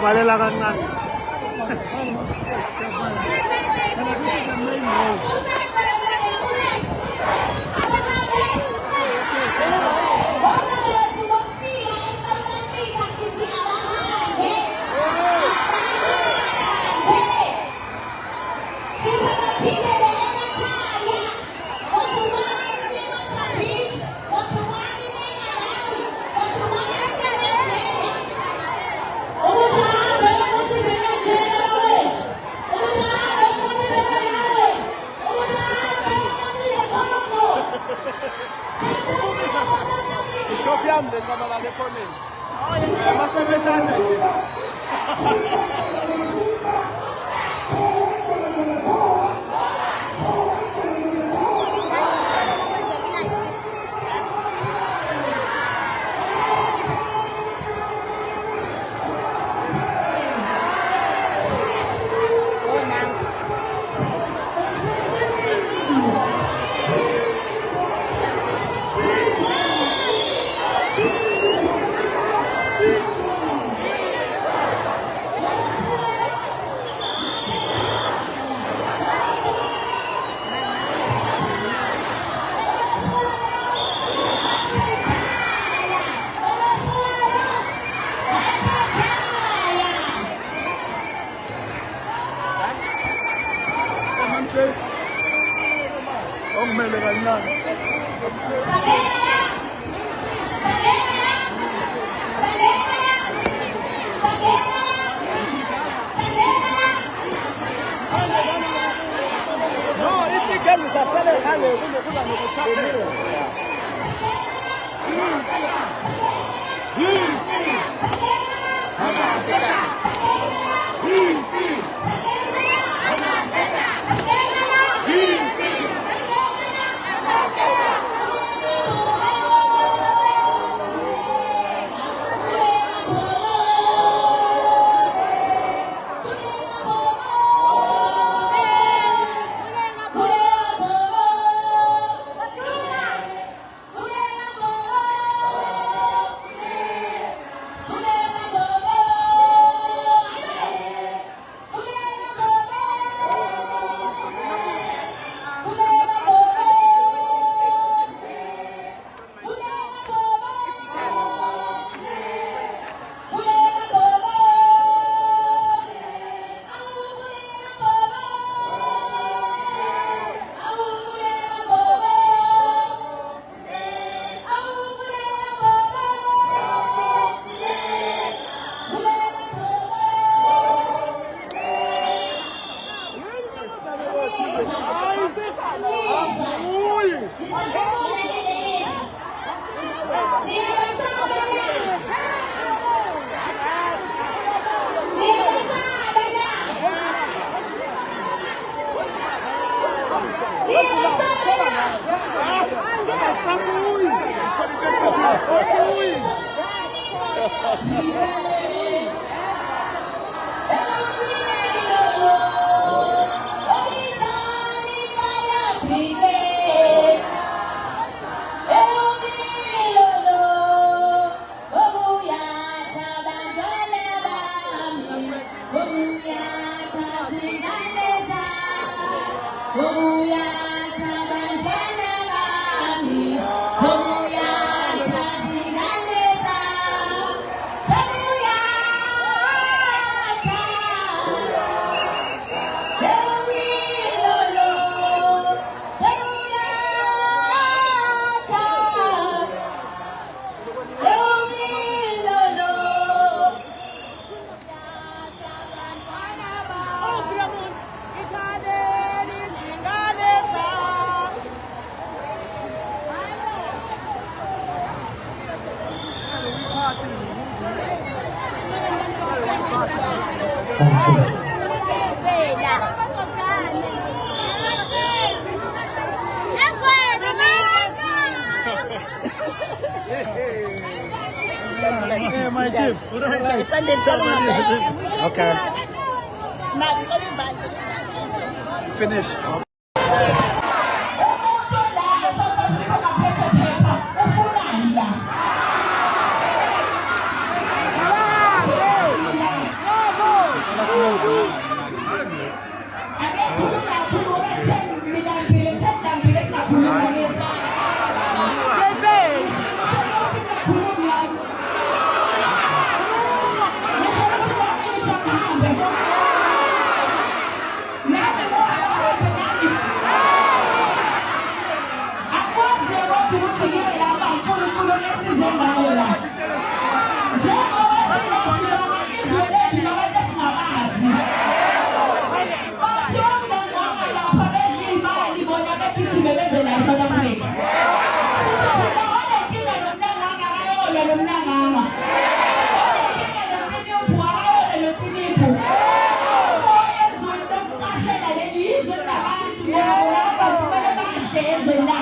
Valela kancane. Shopiam de kamera le konen. Masabeshana nje. Ongmele kancane. No, itigame sasele ngale kunokuba nokushaya. Hey, my chief. Okay. Finish. Amen.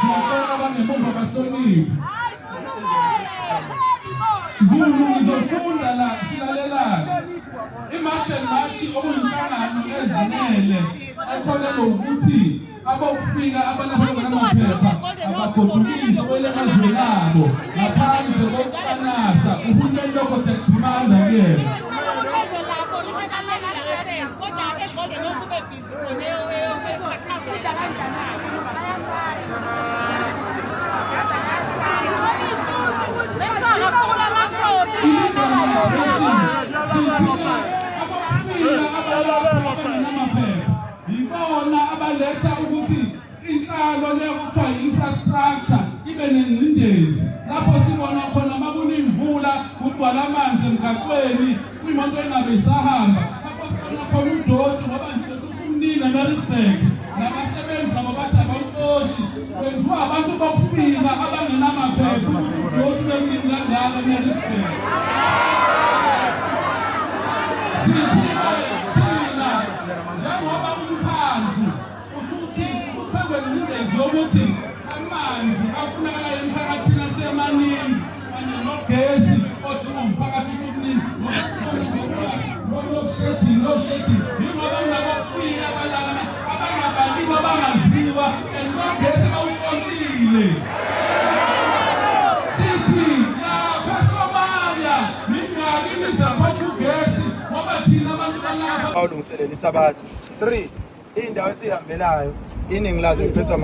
siyacela abangemumva bahloniphe. Zulu ngizofunda la silalelana. Imashi okuyinhlangano ezimele ekholelwa ukuthi abawufika abanamaphepha abagodukise kwele mazwe abo ngaphandle kokuqanasa uhulumeni lokho siyakudimanda kuyena. Yibona abaletha ukuthi inhlalo lekuthiwa infrastructure ibe nengcindezi lapho sibona khona mabuna imvula kugcwala amanzi emgaqweni imoto engabe isahamba lapho sibona khona udoti ngoba nje kusumnina neRespect nabasebenzi nabo bathi abawuqoshi kwenziwa abantu bokufika abangenamaphepha udoti bemnini kangaka neRespect. Njengoba umphandu usuthi uphekwenzilezo ukuthi amanzi afunakala emphakathini asemaningi kanye nogesi odinga umphakathi futhi noshedi yingoba kunabafika abalala abangabaliwa abangaziwa nogesi awuqontile. Sithi lapha Somalia mingaki nizaphatha ugesi ngoba thina abantu balapha awulungiselele isabathi. 3 indawo esihambelayo iningi lazo iphethwe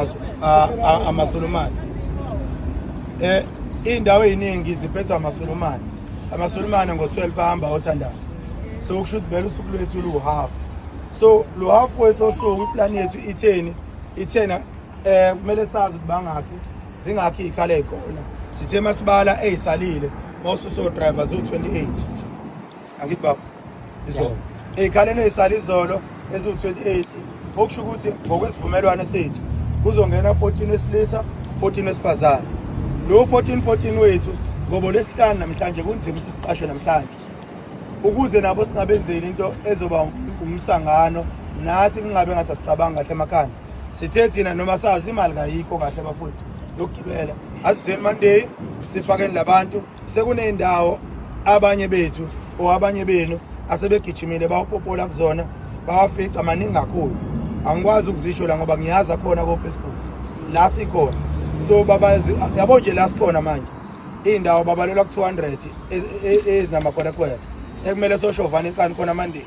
amaSulumane. Indawo eziningi ziphethwe amaSulumane. AmaSulumane ngo12 ahamba othandaza. So ukushuthi vele usuku lwethu lu half. So lu half wethu osuku iplan yethu ithena kumele sazi bangakhi zingakhi ikhala ekhona. Sithe masibala ezisalile mawususo drivers u28. Angibafu. Izolo. Ekhaleni ezisala izolo ezu28 okusho ukuthi ngokwesivumelwano sethu kuzongena 14 wesilisa 14 wesifazane. Lo 14 wethu ngoba lesihlanu namhlanje kunzima ukuthi siqashe namhlanje ukuze nabo singabenzeli into ezoba umsangano nathi kungabe ngathi sicabanga kahle emakhaya. Sithe thina noma sazi imali kayikho kahle bafowethu yokugibela asize Monday sifakeni labantu sekunendawo abanye bethu abanye benu asebegijimile bawupopola kuzona bawafica maningi kakhulu. Angikwazi ukuzisho la ngoba ngiyaza khona ku Facebook la sikhona. So babazi yabo nje la sikhona manje indawo babalelwa ku200 ezinamakhona kwela ekumele soshovana inkani khona Monday.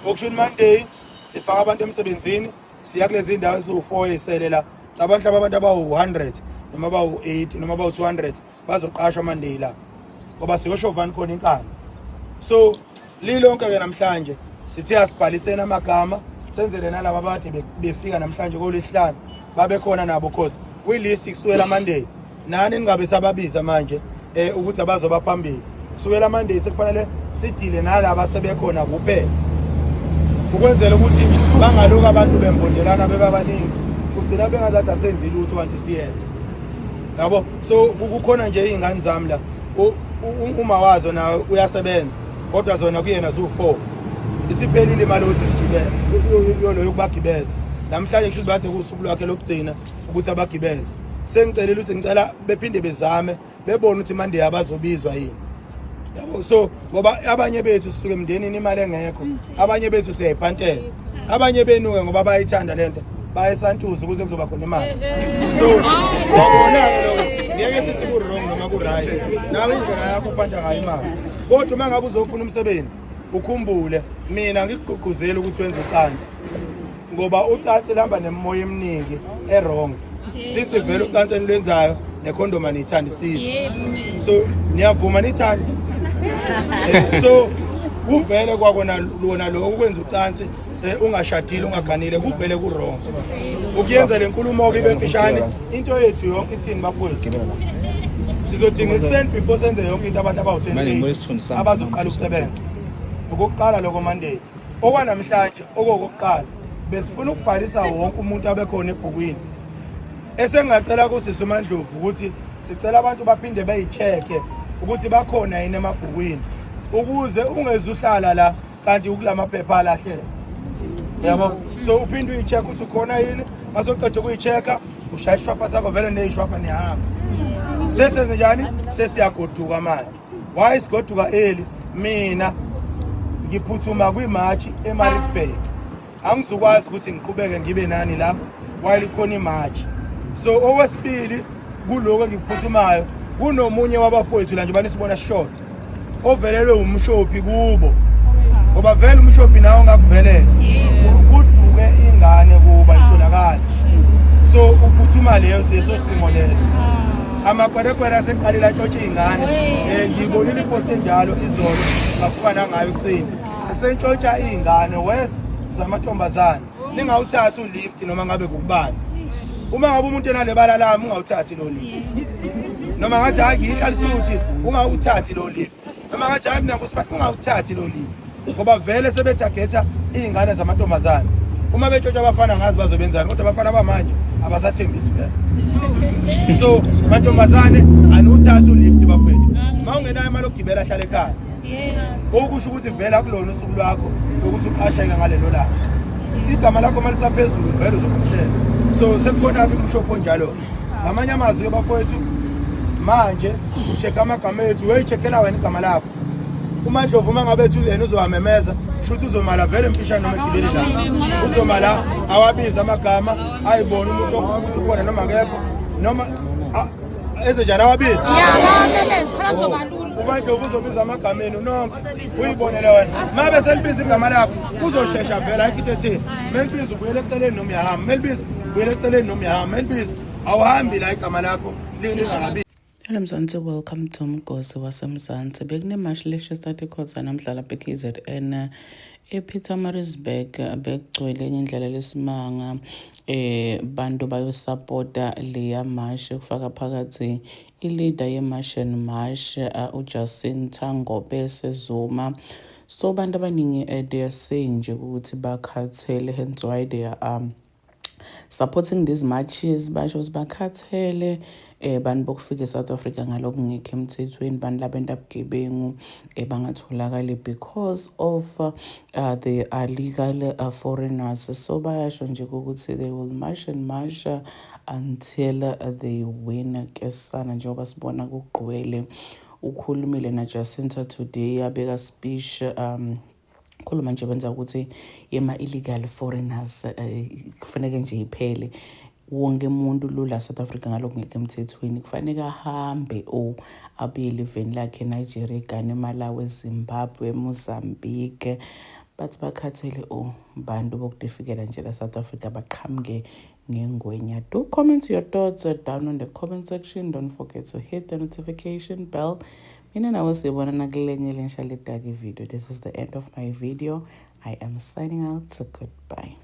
Okusho Monday sifaka abantu emsebenzini siya kulezi indawo ezu4 eselela abantu abawu100 noma bawu8 noma bawu200 bazoqashwa Monday la ngoba siyoshovana khona inkani. So lilonke ke namhlanje sithi asibhalisena amagama senzele nalabo abade befika namhlanje kolesihlanu babe khona nabo cause we list kusukela Monday nani ningabe sababiza manje ukuthi abazoba phambili kusukela Monday sekufanele sidile nalabo asebekhona kuphela ukwenzela ukuthi bangaloku abantu bembondelana bebabaningi kugcina bengazathi asenze lutho kanti siyenza yabo. So kukhona nje izingane zami la uma wazo na uyasebenza kodwa zona kuyena zu4 isiphelile imali ukuthi sigibele yolo yokubagibeza namhlanje kusho bade kusuku lwakhe lokugcina ukuthi abagibeze. Sengicelela ukuthi ngicela bephinde bezame bebone ukuthi Monday abazobizwa yini yabo. So ngoba abanye bethu sisuke emndenini imali engekho abanye bethu siyayiphantela abanye benuke ngoba bayithanda lento bayesantuza ukuze kuzoba khona imali. So wabona lokho ngeke sithi ku wrong noma ku right nawe indlela yakho uphanda ngayo imali kodwa uma ngabe uzofuna umsebenzi ukhumbule mina ngikugqugquzela ukuthi wenze ucansi ngoba ucansi lamba nemoya eminingi wrong. Sithi vele ucansi enilwenzayo nekhondom anithandisisi. So niyavuma nithanda. So kuvele kwakona lona lo ukwenza ucansi ungashadile ungaganile kuvele ku wrong. Ukuyenza lenkulumo ke bemfishane into yethu yonke ithini bafowethu sizodinga isend before senze yonke into abantu abawu28 abazoqala ukusebenza. Ukuqala lokho Monday okwanamhlanje okokuqala besifuna ukubhalisa wonke umuntu abekhona ebhukwini. Esengacela kusisi uMandlovu ukuthi sicela abantu baphinde bayicheke ukuthi bakhona yini emabhukwini ukuze ungezuhlala la kanti ukulamaphepha alahle yabo. So uphinde uyicheck ukuthi ukhona yini masoqeda ukuyichecka ushaya ishwapha sakho vele neyishwapha niyahamba. Sesenze njani? Sesiyagoduka manje. Why sigoduka early? Mina ngiphuthuma kwimarch eMaritzburg. Angizukwazi ukuthi ngiqhubeke ngibe nani la while ikhona imarch. So okwesibili kuloko ngikuphuthumayo kunomunye wabafowethu la nje banisibona short ovelelwe umshophi kubo. Ngoba vele umshophi nawo ngakuvelela. Ukuduke ingane kuba itholakala. So uphuthuma leso simo leso. Amakwerekwere aseqalile tshotshwe ingane. Ngibonile ipost enjalo izolo ngafana ngayo ekseni. Asentshotshwa ingane wes zamantombazana. Ningawuthatha ulift noma ngabe kubani. Uma ngabe umuntu enalebala lami ungawuthathi lo lift. Noma ngathi akuyihlalisa ukuthi ungawuthathi lo lift. Noma ngathi mina kusiphatha ungawuthathi lo lift. Ngoba vele sebethagetha izingane zamantombazana. Uma betshotshwa abafana ngazi bazobenzana kodwa abafana abamanje abasathembisi vele. So mantombazane anuthatha ulift bafethu. Mawungenayo imali okugibela ahlale ekhaya. Okusho ukuthi vele akulona usuku lwakho ukuthi uqasheke ngalelo langa. Igama lakho malisaphezulu vele uzoqasheka. So sekukhona ke umshopho njalo. Ngamanye amazwi bafethu manje ucheck amagama ethu uyicheckela wena igama lakho. Uma nje uvuma ngabe ethu yena uzowamemeza shuthi uzomala vele emfishane noma egibeli la. Uzomala awabiza amagama ayibona umuntu okuthi ukhona noma akekho noma enze njani awabiza. Uma nje uzobiza amagama enu nonke uyibonele wena. Mabe selibiza igama lakho uzoshesha vele ayikho into ethini. Melibiza ubuyele eceleni noma uyahamba. Melibiza ubuyele eceleni noma uyahamba. Melibiza awuhambi la igama lakho lingabi. Hello Mzansi, welcome to Mgosi waseMzansi. Bekunemarch le-Stati Court namhla lapha eKZN ePietermaritzburg bekugcwele enye indlela lesimanga bantu bayosupporta leya march kufaka phakathi ileader ye-March and March uJacinta Ngobese Zuma. So bantu abaningi they are saying nje ukuthi bakhathele, hence why they are supporting these marches. Basho bakhathele bantu bokufika eSouth Africa ngalokho ngekho emthethweni, bantu labantu abugebengu bangatholakala because of the illegal foreigners. So bayasho nje ukuthi they will march and march until they win. Kesana njengoba sibona kugqwele. Ukhulumile naJacinta today abeka speech khuluma nje benza ukuthi yema illegal foreigners kufanele nje iphele. Wonke umuntu lula South Africa ngalokho ngeke emthethweni kufanele ahambe abuyele eveni lakhe eNigeria, Ghana, Malawi, Zimbabwe, Mozambique. But bakhathele bantu bokudefikela nje la South Africa baqhamuke ngengwenya. Do comment your thoughts down on the comment section. Don't forget to hit the notification bell. Mina nawe sibona nakulenye lensha ledagi video. This is the end of my video. I am signing out. So goodbye.